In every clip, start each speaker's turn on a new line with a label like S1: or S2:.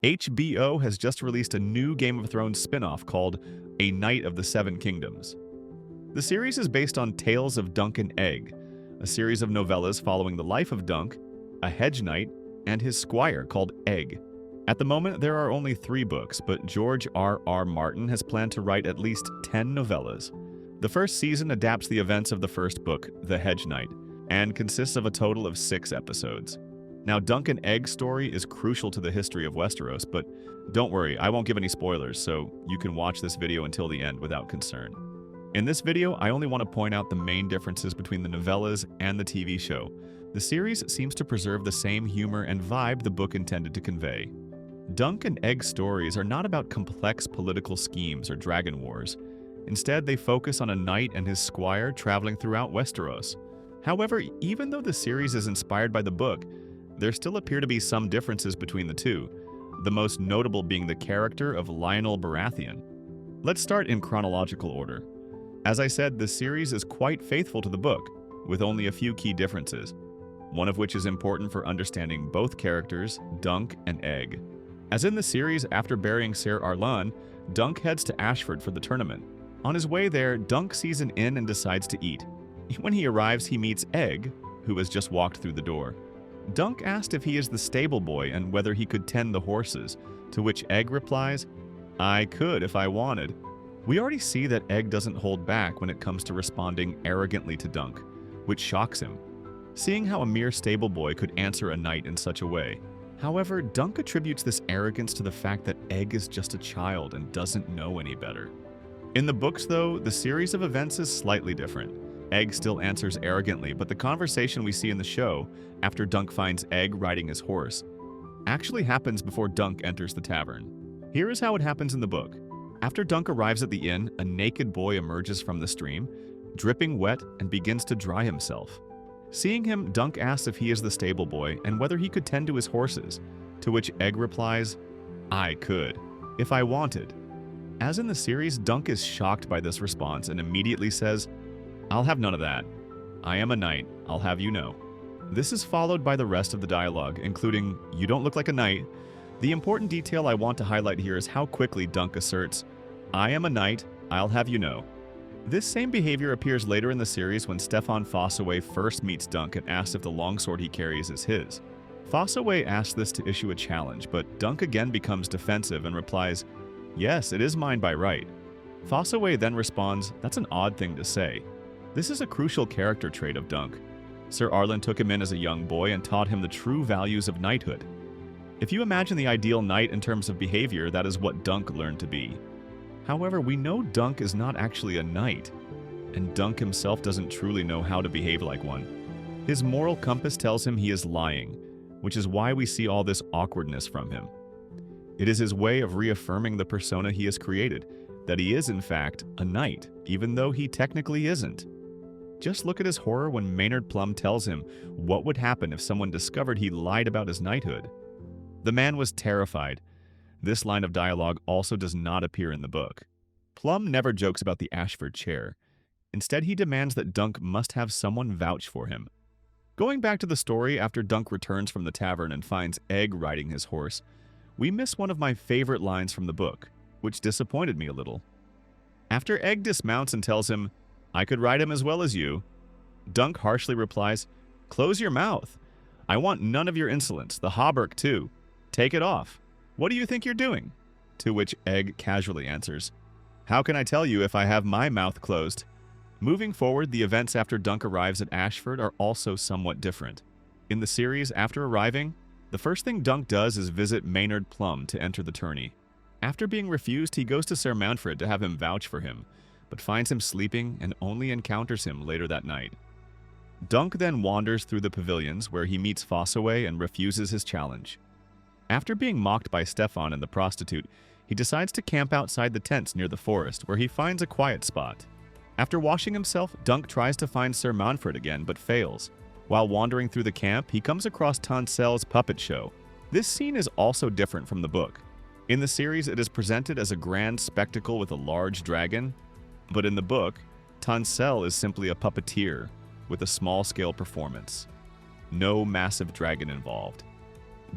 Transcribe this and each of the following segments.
S1: HBO has just released a new Game of Thrones spin-off called A Knight of the Seven Kingdoms. The series is based on Tales of Dunk and Egg, a series of novellas following the life of Dunk, a hedge knight, and his squire called Egg. At the moment, there are only 3 books, but George R.R. Martin has planned to write at least 10 novellas. The first season adapts the events of the first book, The Hedge Knight, and consists of a total of 6 episodes. Now, Dunk and Egg's story is crucial to the history of Westeros, but don't worry, I won't give any spoilers, so you can watch this video until the end without concern. In this video, I only want to point out the main differences between the novellas and the TV show. The series seems to preserve the same humor and vibe the book intended to convey. Dunk and Egg stories are not about complex political schemes or dragon wars. Instead, they focus on a knight and his squire traveling throughout Westeros. However, even though the series is inspired by the book, there still appear to be some differences between the two, the most notable being the character of Lyonel Baratheon. Let's start in chronological order. As I said, the series is quite faithful to the book, with only a few key differences, one of which is important for understanding both characters, Dunk and Egg. As in the series, after burying Ser Arlan, Dunk heads to Ashford for the tournament. On his way there, Dunk sees an inn and decides to eat. When he arrives, he meets Egg, who has just walked through the door. Dunk asked if he is the stable boy and whether he could tend the horses, to which Egg replies, "I could if I wanted." We already see that Egg doesn't hold back when it comes to responding arrogantly to Dunk, which shocks him, seeing how a mere stable boy could answer a knight in such a way. However, Dunk attributes this arrogance to the fact that Egg is just a child and doesn't know any better. In the books, though, the series of events is slightly different. Egg still answers arrogantly, but the conversation we see in the show, after Dunk finds Egg riding his horse, actually happens before Dunk enters the tavern. Here is how it happens in the book. After Dunk arrives at the inn, a naked boy emerges from the stream, dripping wet, and begins to dry himself. Seeing him, Dunk asks if he is the stable boy and whether he could tend to his horses, to which Egg replies, "I could, if I wanted." As in the series, Dunk is shocked by this response and immediately says, "I'll have none of that. I am a knight, I'll have you know." This is followed by the rest of the dialogue, including, "You don't look like a knight." The important detail I want to highlight here is how quickly Dunk asserts, "I am a knight, I'll have you know." This same behavior appears later in the series when Stefan Fossaway first meets Dunk and asks if the longsword he carries is his. Fossaway asks this to issue a challenge, but Dunk again becomes defensive and replies, "Yes, it is mine by right." Fossaway then responds, "That's an odd thing to say." This is a crucial character trait of Dunk. Ser Arlan took him in as a young boy and taught him the true values of knighthood. If you imagine the ideal knight in terms of behavior, that is what Dunk learned to be. However, we know Dunk is not actually a knight, and Dunk himself doesn't truly know how to behave like one. His moral compass tells him he is lying, which is why we see all this awkwardness from him. It is his way of reaffirming the persona he has created, that he is in fact a knight, even though he technically isn't. Just look at his horror when Maynard Plum tells him what would happen if someone discovered he lied about his knighthood. The man was terrified. This line of dialogue also does not appear in the book. Plum never jokes about the Ashford chair. Instead, he demands that Dunk must have someone vouch for him. Going back to the story, after Dunk returns from the tavern and finds Egg riding his horse, we miss one of my favorite lines from the book, which disappointed me a little. After Egg dismounts and tells him, "I could ride him as well as you," Dunk harshly replies, "Close your mouth. I want none of your insolence, the hauberk too. Take it off. What do you think you're doing?" To which Egg casually answers, "How can I tell you if I have my mouth closed?" Moving forward, the events after Dunk arrives at Ashford are also somewhat different. In the series, after arriving, the first thing Dunk does is visit Maynard Plum to enter the tourney. After being refused, he goes to Ser Manfred to have him vouch for him, but finds him sleeping and only encounters him later that night. Dunk then wanders through the pavilions where he meets Fossaway and refuses his challenge. After being mocked by Stefan and the prostitute, he decides to camp outside the tents near the forest, where he finds a quiet spot. After washing himself, Dunk tries to find Ser Manfred again, but fails. While wandering through the camp, he comes across Toncel's puppet show. This scene is also different from the book. In the series, it is presented as a grand spectacle with a large dragon, but in the book, Toncel is simply a puppeteer with a small-scale performance. No massive dragon involved.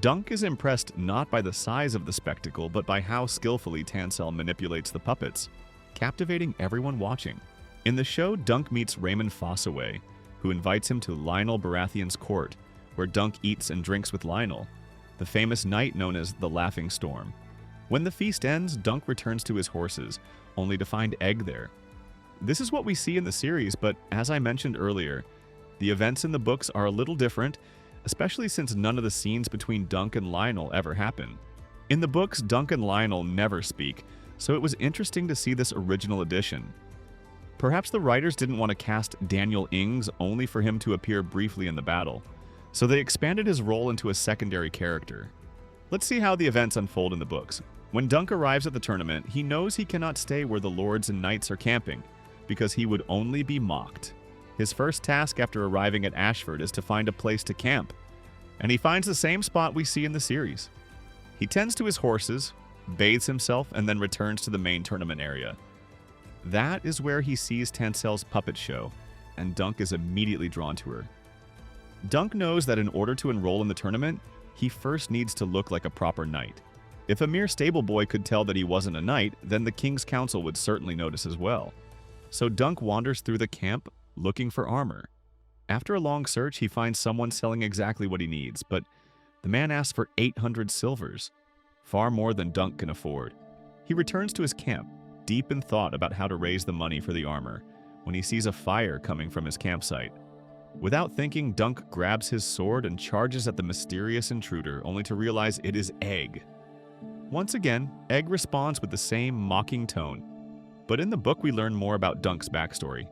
S1: Dunk is impressed not by the size of the spectacle, but by how skillfully Tansel manipulates the puppets, captivating everyone watching. In the show, Dunk meets Raymond Fossaway, who invites him to Lyonel Baratheon's court, where Dunk eats and drinks with Lyonel, the famous knight known as the Laughing Storm. When the feast ends, Dunk returns to his horses, only to find Egg there. This is what we see in the series, but as I mentioned earlier, the events in the books are a little different, especially since none of the scenes between Dunk and Lyonel ever happen. In the books, Dunk and Lyonel never speak, so it was interesting to see this original edition. Perhaps the writers didn't want to cast Daniel Ings only for him to appear briefly in the battle, so they expanded his role into a secondary character. Let's see how the events unfold in the books. When Dunk arrives at the tournament, he knows he cannot stay where the lords and knights are camping, because he would only be mocked. His first task after arriving at Ashford is to find a place to camp, and he finds the same spot we see in the series. He tends to his horses, bathes himself, and then returns to the main tournament area. That is where he sees Tansel's puppet show, and Dunk is immediately drawn to her. Dunk knows that in order to enroll in the tournament, he first needs to look like a proper knight. If a mere stable boy could tell that he wasn't a knight, then the King's Council would certainly notice as well. So Dunk wanders through the camp, looking for armor. After a long search, he finds someone selling exactly what he needs, but the man asks for 800 silvers, far more than Dunk can afford. He returns to his camp, deep in thought about how to raise the money for the armor, when he sees a fire coming from his campsite. Without thinking, Dunk grabs his sword and charges at the mysterious intruder, only to realize it is Egg. Once again, Egg responds with the same mocking tone, but in the book we learn more about Dunk's backstory.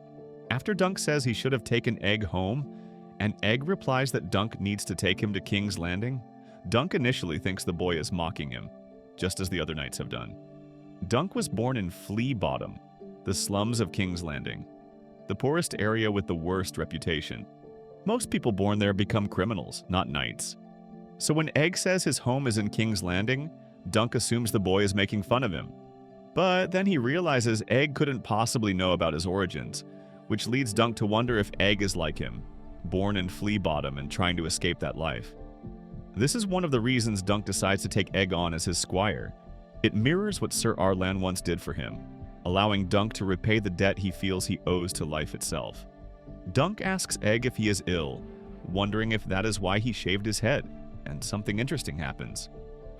S1: After Dunk says he should have taken Egg home, and Egg replies that Dunk needs to take him to King's Landing, Dunk initially thinks the boy is mocking him, just as the other knights have done. Dunk was born in Flea Bottom, the slums of King's Landing, the poorest area with the worst reputation. Most people born there become criminals, not knights. So when Egg says his home is in King's Landing, Dunk assumes the boy is making fun of him. But then he realizes Egg couldn't possibly know about his origins, which leads Dunk to wonder if Egg is like him, born in Flea Bottom and trying to escape that life. This is one of the reasons Dunk decides to take Egg on as his squire. It mirrors what Sir Arlan once did for him, allowing Dunk to repay the debt he feels he owes to life itself. Dunk asks Egg if he is ill, wondering if that is why he shaved his head, and something interesting happens.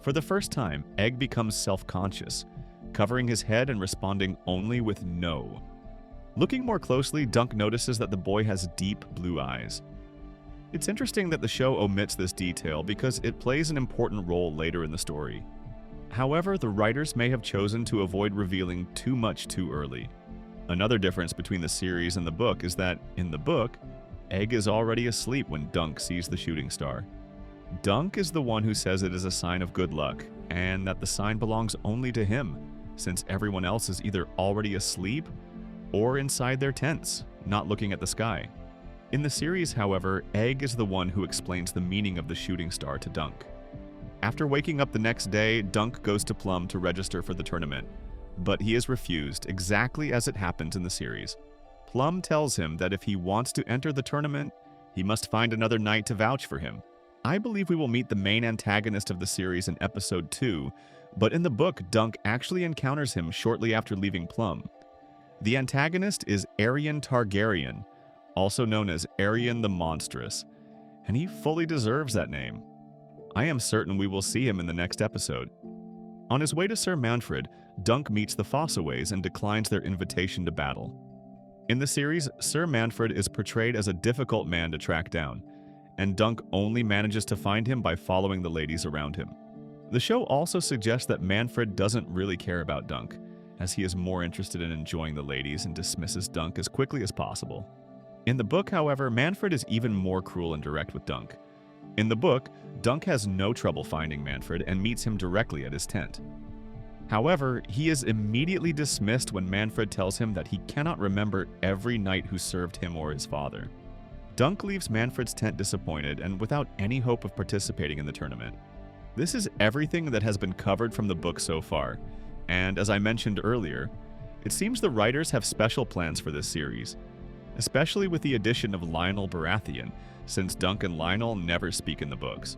S1: For the first time, Egg becomes self-conscious, covering his head and responding only with no. Looking more closely, Dunk notices that the boy has deep blue eyes. It's interesting that the show omits this detail because it plays an important role later in the story. However, the writers may have chosen to avoid revealing too much too early. Another difference between the series and the book is that, in the book, Egg is already asleep when Dunk sees the shooting star. Dunk is the one who says it is a sign of good luck, and that the sign belongs only to him, since everyone else is either already asleep or inside their tents, not looking at the sky. In the series, however, Egg is the one who explains the meaning of the shooting star to Dunk. After waking up the next day, Dunk goes to Plum to register for the tournament, but he is refused, exactly as it happens in the series. Plum tells him that if he wants to enter the tournament, he must find another knight to vouch for him. I believe we will meet the main antagonist of the series in episode 2, but in the book, Dunk actually encounters him shortly after leaving Plum. The antagonist is Aerion Targaryen, also known as Aerion the Monstrous, and he fully deserves that name. I am certain we will see him in the next episode. On his way to Sir Manfred, Dunk meets the Fossaways and declines their invitation to battle. In the series, Sir Manfred is portrayed as a difficult man to track down, and Dunk only manages to find him by following the ladies around him. The show also suggests that Manfred doesn't really care about Dunk, as he is more interested in enjoying the ladies and dismisses Dunk as quickly as possible. In the book, however, Manfred is even more cruel and direct with Dunk. In the book, Dunk has no trouble finding Manfred and meets him directly at his tent. However, he is immediately dismissed when Manfred tells him that he cannot remember every knight who served him or his father. Dunk leaves Manfred's tent disappointed and without any hope of participating in the tournament. This is everything that has been covered from the book so far, and as I mentioned earlier, it seems the writers have special plans for this series, especially with the addition of Lyonel Baratheon, since Dunk and Lyonel never speak in the books.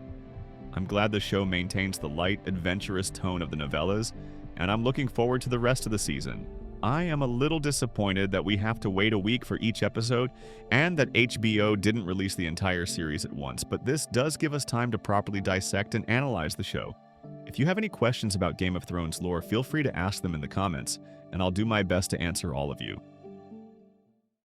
S1: I'm glad the show maintains the light, adventurous tone of the novellas, and I'm looking forward to the rest of the season. I am a little disappointed that we have to wait a week for each episode and that HBO didn't release the entire series at once, but this does give us time to properly dissect and analyze the show. If you have any questions about Game of Thrones lore, feel free to ask them in the comments, and I'll do my best to answer all of you.